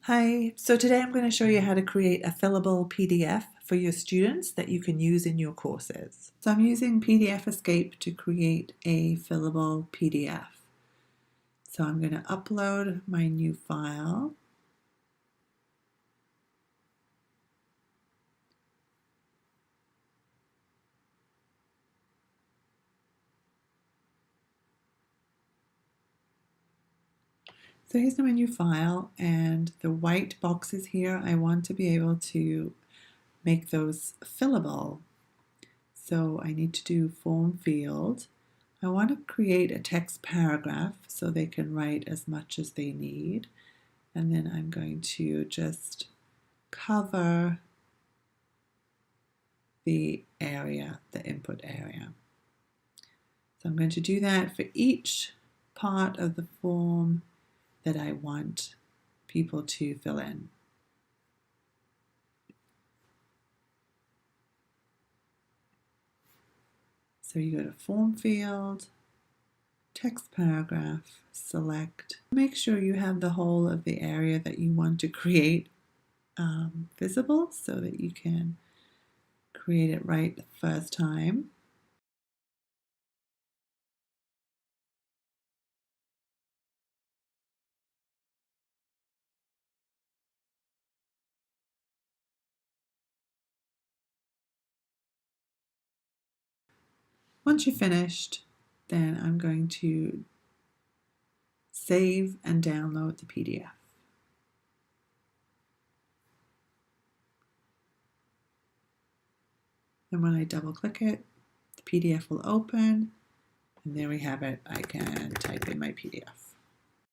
Hi, so today I'm going to show you how to create a fillable PDF for your students that you can use in your courses. So I'm using PDF Escape to create a fillable PDF. So I'm going to upload my new file. So here's my new file, and the white boxes here, I want to be able to make those fillable. So I need to do form field. I want to create a text paragraph so they can write as much as they need. And then I'm going to just cover the area, the input area. So I'm going to do that for each part of the form that I want people to fill in. So you go to form field, text paragraph, select. Make sure you have the whole of the area that you want to create visible so that you can create it right the first time. Once you're finished, then I'm going to save and download the PDF. And when I double click it, the PDF will open, and there we have it. I can type in my PDF.